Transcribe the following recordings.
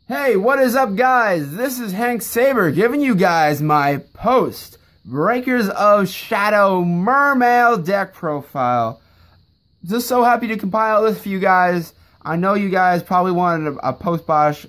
Hey, what is up, guys? This is Hank Saber giving you guys my post Breakers of Shadow Mermail deck profile. Just so happy to compile this for you guys. I know you guys probably wanted a post BOSH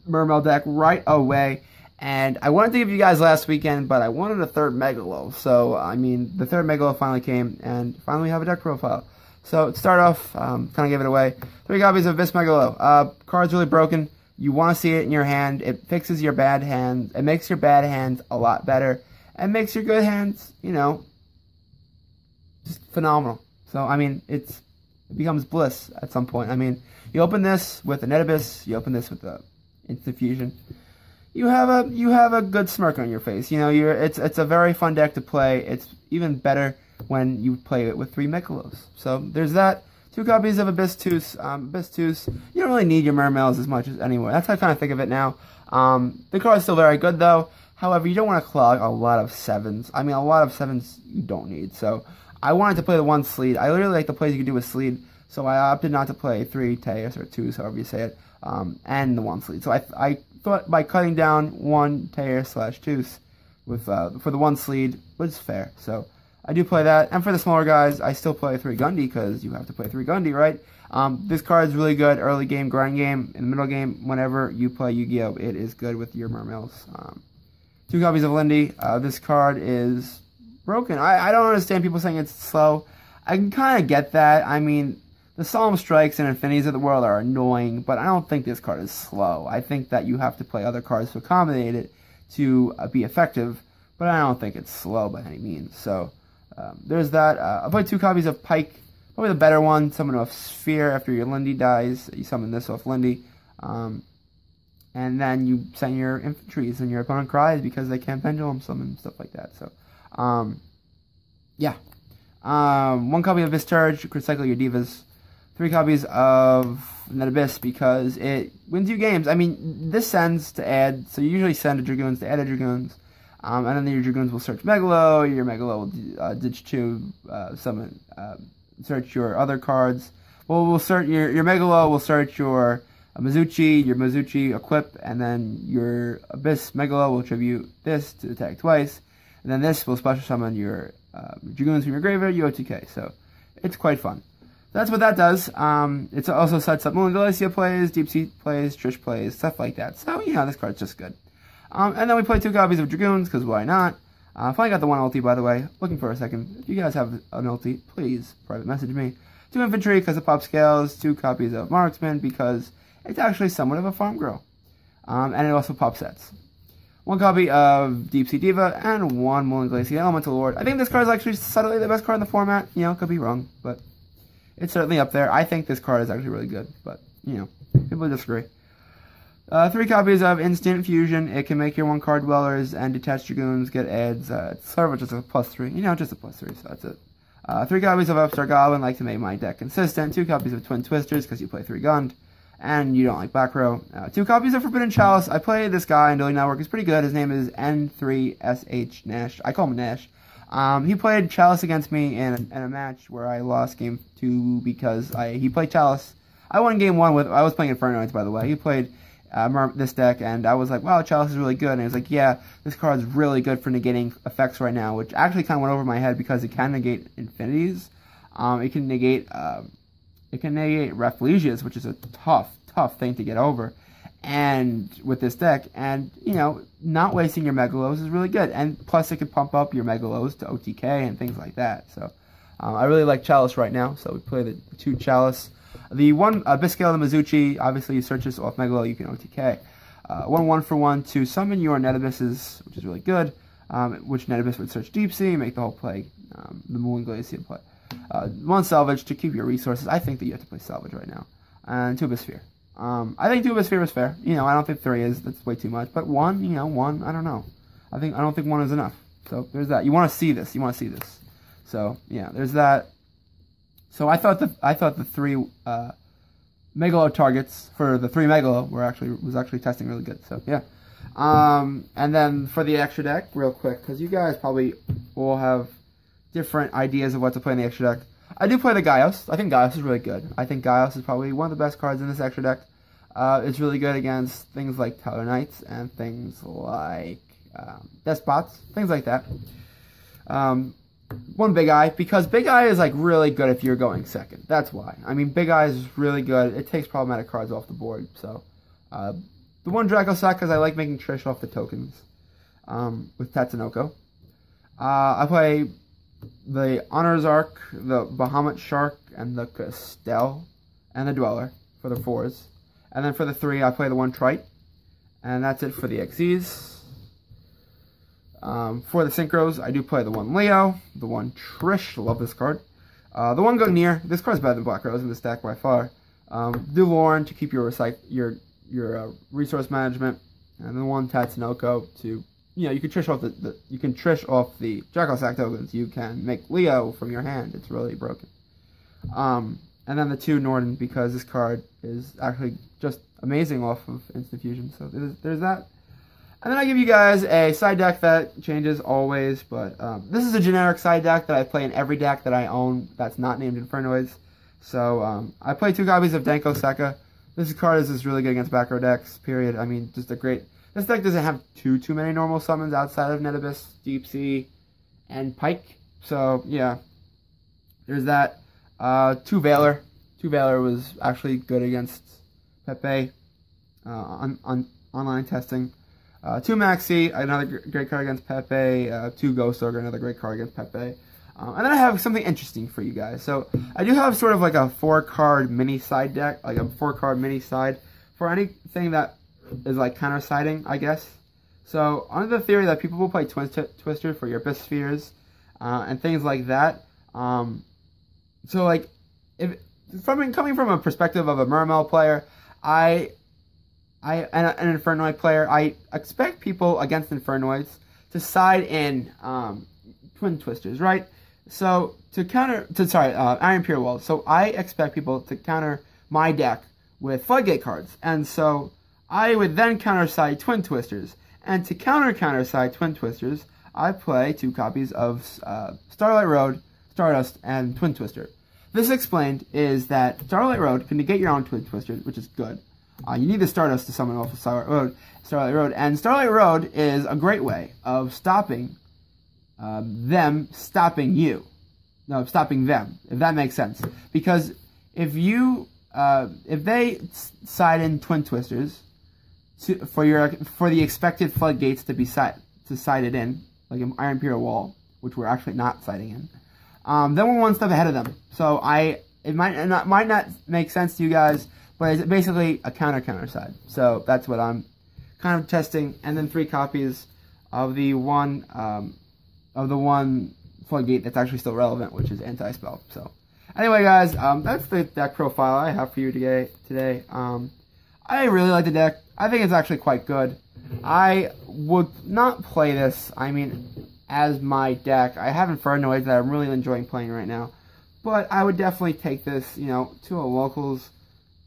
Mermail deck right away, and I wanted to give you guys last weekend, but I wanted a third Megalo. So, I mean, the third Megalo finally came, and finally we have a deck profile. So, to start off, kind of give it away. 3 copies of this Megalo. Card's really broken. You want to see it in your hand. It fixes your bad hands. It makes your bad hands a lot better. And makes your good hands, you know, just phenomenal. So, I mean, it becomes bliss at some point. I mean, you open this with a Neptabyss. You open this with the Instant Fusion. You have a good smirk on your face. You know, it's a very fun deck to play. It's even better when you play it with 3 Megalos. So, there's that. 2 copies of Abyss Tooth. You don't really need your Mermails as much as anymore. That's how I kind of think of it now. The card is still very good, though. However, you don't want to clog a lot of 7s. I mean, a lot of 7s you don't need. So, I wanted to play the 1 Sleed. I really like the plays you can do with Sleed. So, I opted not to play 3 Teus or 2s, however you say it, and the 1 Sleed. So, I thought by cutting down 1 Teus/Tooth with for the 1 Sleed was fair. So, I do play that, and for the smaller guys, I still play 3 Gundy, because you have to play 3 Gundy, right? This card is really good early game, grind game, in the middle game, whenever you play Yu-Gi-Oh! It is good with your Mermails. 2 copies of Lindy. This card is broken. I don't understand people saying it's slow. I can kind of get that. I mean, the Solemn Strikes and Infinities of the world are annoying, but I don't think this card is slow. I think that you have to play other cards to accommodate it to be effective, but I don't think it's slow by any means. So, there's that. I played 2 copies of Pike, probably the better one. Summon off Sphere after your Lindy dies. You summon this off Lindy. And then you send your infantries, and your opponent cries because they can't pendulum summon, stuff like that. So, yeah. 1 copy of Visturge, you could cycle your Divas. 3 copies of Neptabyss, because it wins you games. I mean, this sends to add, so you usually send a Dragoons to add a Dragoons. And then your Dragoons will search Megalo, your Megalo will ditch 2, summon, search your other cards. Well, we'll search your Megalo will search your Mizuchi equip, and then your Abyss Megalo will tribute this to attack twice. And then this will special summon your Dragoons from your graveyard, you OTK. So, it's quite fun. That's what that does. It also sets up Moon Galacia plays, Deep Sea plays, Trish plays, stuff like that. So, you know, this card's just good. And then we play 2 copies of Dragoons, because why not? Finally got the 1 ulti, by the way. Looking for a second. If you guys have an ulti, please private message me. 2 infantry, because of pop scales. 2 copies of Marksman, because it's actually somewhat of a farm grow. And it also pop sets. 1 copy of Deep Sea Diva, and 1 Moon Glacier Elemental Lord. I think this card is actually subtly the best card in the format. You know, could be wrong, but it's certainly up there. I think this card is actually really good, but, you know, people disagree. 3 copies of Instant Fusion. It can make your 1 card dwellers and detached Dragoons get adds. It's sort of just a +3. You know, just a +3, so that's it. 3 copies of Upstart Goblin, like to make my deck consistent. 2 copies of Twin Twisters, because you play 3 Gund, and you don't like Black Row. 2 copies of Forbidden Chalice. I play this guy in Dueling Network. He's pretty good. His name is N3SH Nash. I call him Nash. He played Chalice against me in a match where I lost game 2 because he played Chalice. I won game 1 with, I was playing Infernoids, by the way. He played this deck, and I was like, wow, Chalice is really good. And he was like, yeah, this card is really good for negating effects right now, which actually kind of went over my head because it can negate Infinities. It can negate Raphlesias, which is a tough thing to get over. And with this deck, and you know, not wasting your Megalos is really good. And plus, it can pump up your Megalos to OTK and things like that. So, I really like Chalice right now. So we play the 2 Chalice. The 1 Biscale and Mizuchi, obviously you search this off Megalo, you can OTK. 1 for 1 to summon your Netabysses, which is really good. Which Netabyss would search Deep Sea, make the whole play, the Moon Glacier play. 1 Salvage to keep your resources. I think that you have to play Salvage right now. And 2 Abyss Sphere. I think 2 Abyss Sphere is fair. You know, I don't think 3 is. That's way too much. But 1, you know, 1, I don't know. I don't think 1 is enough. So there's that. You want to see this. So yeah, there's that. So I thought the 3 Megalo targets for the 3 Megalo was actually testing really good. So yeah. And then for the extra deck, real quick, because you guys probably will have different ideas of what to play in the extra deck. I do play the Gaios. I think Gaios is really good. I think Gaios is probably one of the best cards in this extra deck. It's really good against things like Teller Knights and things like Despots, things like that. One Big Eye, because Big Eye is like really good if you're going second. That's why. I mean, Big Eye is really good. It takes problematic cards off the board. So, the one Draco Sack, because I like making Trish off the tokens with Tatsunoko. I play the Honor's Arc, the Bahamut Shark, and the Castell, and the Dweller for the 4s. And then for the 3, I play the one Trite. And that's it for the XZs. For the Synchros, I do play the one Leo, the one Trish, love this card. The one Gungnir, this card's better than Black Rose in this deck by far. Do Lauren to keep your resource management, and the one Tatsunoko to, you know, you can Trish off the Draco Sack tokens. You can make Leo from your hand. It's really broken. And then the 2 Norden, because this card is actually just amazing off of Instant Fusion. So there's that. And then I give you guys a side deck that changes always, but this is a generic side deck that I play in every deck that I own that's not named Infernoids. So I play 2 copies of Denko Sekka. This card is just really good against back row decks, period. I mean, just a great... This deck doesn't have too many normal summons outside of Neptabyss, Deep Sea, and Pike. So, yeah. There's that. 2 Valor. 2 Valor was actually good against Pepe on online testing. 2 Maxi, another great card against Pepe. 2 Ghost Ogre, another great card against Pepe. And then I have something interesting for you guys. So I do have sort of like a 4-card mini side deck, like a 4-card mini side for anything that is like counter-siding, I guess. So under the theory that people will play Twister for your Abyss Spheres and things like that. So like, coming from a perspective of a Mermail player, and an Infernoid player, I expect people against Infernoids to side in Twin Twisters, right? So Iron Pure Walls. So I expect people to counter my deck with Floodgate cards, and so I would then counter side Twin Twisters. And to counter side Twin Twisters, I play 2 copies of Starlight Road, Stardust, and Twin Twister. This explained is that Starlight Road can negate your own Twin Twisters, which is good. You need the Stardust to summon off of Starlight Road, and Starlight Road is a great way of stopping them stopping you. No, stopping them, if that makes sense. Because if they side in Twin Twisters for the expected floodgates to be sided in, like an Iron Imperial Wall, which we're actually not siding in, then we're 1 step ahead of them. So it might not make sense to you guys, but it's basically a counter side. So that's what I'm kind of testing. And then 3 copies of the one floodgate that's actually still relevant, which is Anti-Spell. So anyway, guys, that's the deck profile I have for you today. I really like the deck. I think it's actually quite good. I would not play this, I mean, as my deck. I have Infernoids that I'm really enjoying playing right now. But I would definitely take this, you know, to a locals.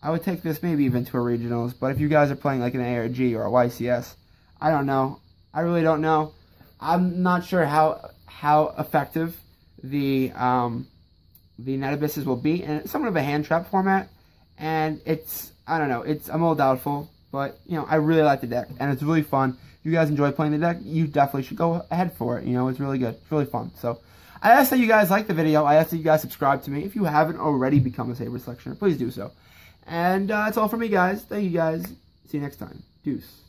I would take this maybe even to a regionals. But if you guys are playing like an ARG or a YCS, I don't know. I really don't know. I'm not sure how effective the Neptabysses will be. And it's somewhat of a hand trap format. And it's, I don't know, I'm a little doubtful. But, you know, I really like the deck. And it's really fun. If you guys enjoy playing the deck, you definitely should go ahead for it. You know, it's really good. It's really fun. So I ask that you guys like the video. I ask that you guys subscribe to me. If you haven't already become a Saber Selectioner, please do so. And that's all for me, guys. Thank you, guys. See you next time. Deuce.